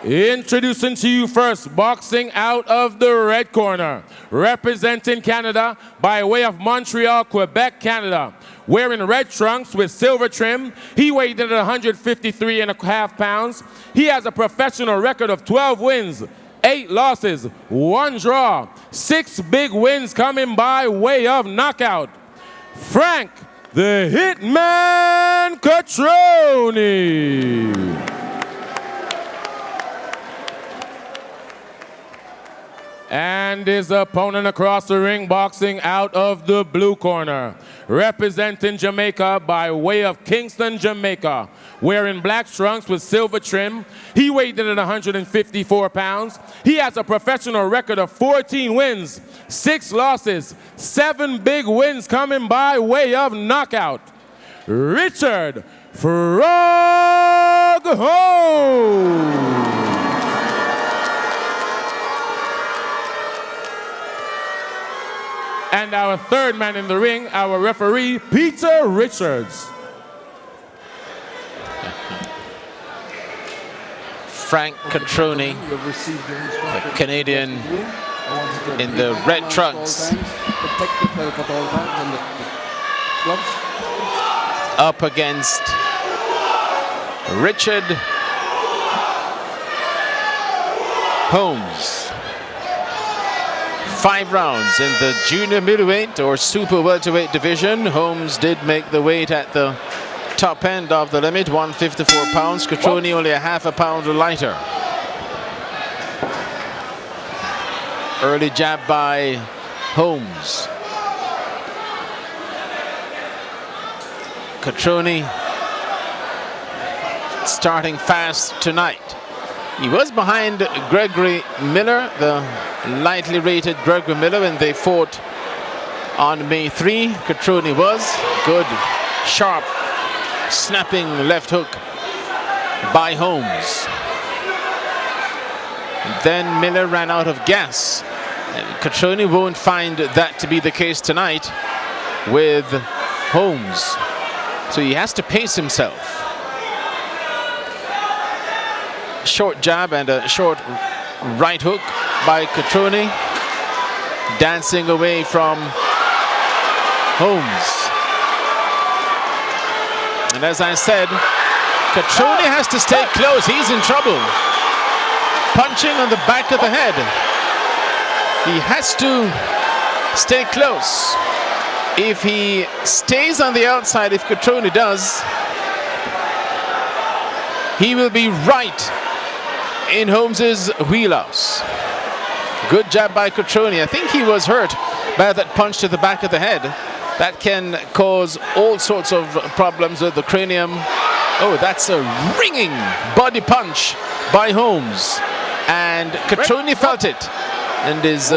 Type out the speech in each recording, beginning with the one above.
Introducing to you first, boxing out of the red corner, representing Canada by way of Montreal, Quebec, Canada. Wearing red trunks with silver trim, he weighed in at 153.5 pounds. He has a professional record of 12 wins, 8 losses, 1 draw, 6 big wins coming by way of knockout. Frank, the Hitman Catroni. And his opponent across the ring, boxing out of the blue corner, representing Jamaica by way of Kingston, Jamaica. Wearing black trunks with silver trim, he weighed in at 154 pounds. He has a professional record of 14 wins, 6 losses, 7 big wins coming by way of knockout. Richard Frog Holmes. And our third man in the ring, our referee, Peter Richards. Frank Catroni, the Canadian in the red trunks, up against Richard Holmes. 5 rounds in the junior middleweight or super welterweight division. Holmes did make the weight at the top end of the limit, 154 pounds. Catroni only a half a pound lighter. Early jab by Holmes. Catroni starting fast tonight. He was behind Gregory Miller, the lightly rated Gregory Miller, when they fought on May 3. Catroni was good, sharp, snapping left hook by Holmes. Then Miller ran out of gas. Catroni won't find that to be the case tonight with Holmes, so he has to pace himself. Short jab and a short right hook by Catroni, dancing away from Holmes. And as I said, Catroni has to stay close. He's in trouble. Punching on the back of the head. He has to stay close. If he stays on the outside, if Catroni does, he will be right in Holmes's wheelhouse. Good jab by Catroni. I think he was hurt by that punch to the back of the head. That can cause all sorts of problems with the cranium. Oh, that's a ringing body punch by Holmes. And Catroni felt it and is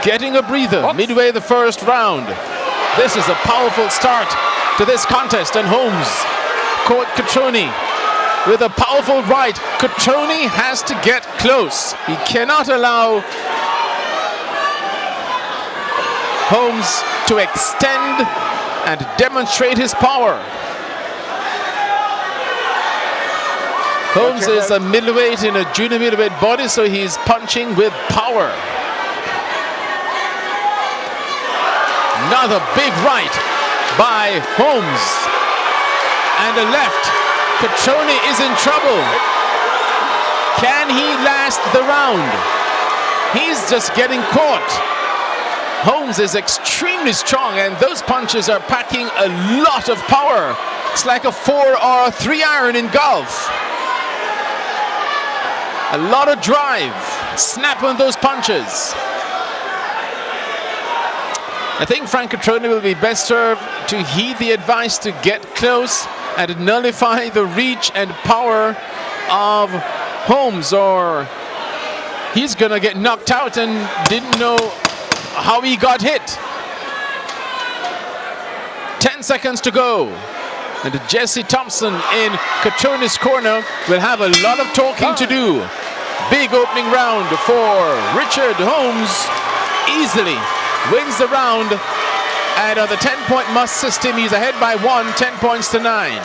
getting a breather midway the first round. This is a powerful start to this contest, and Holmes caught Catroni with a powerful right. Catroni has to get close. He cannot allow Holmes to extend and demonstrate his power. Holmes is a middleweight in a junior middleweight body, so he's punching with power. Another big right by Holmes. And a left. Catroni is in trouble. Can he last the round? He's just getting caught. Holmes is extremely strong, and those punches are packing a lot of power. It's like a 4 or 3 iron in golf. A lot of drive. Snap on those punches. I think Frank Catroni will be best served to heed the advice to get close and nullify the reach and power of Holmes, or he's gonna get knocked out and didn't know how he got hit. 10 seconds to go. And Jesse Thompson in Catroni's corner will have a lot of talking to do. Big opening round for Richard Holmes. Easily wins the round. And on the 10-point must system, he's ahead by 1, 10 points to 9.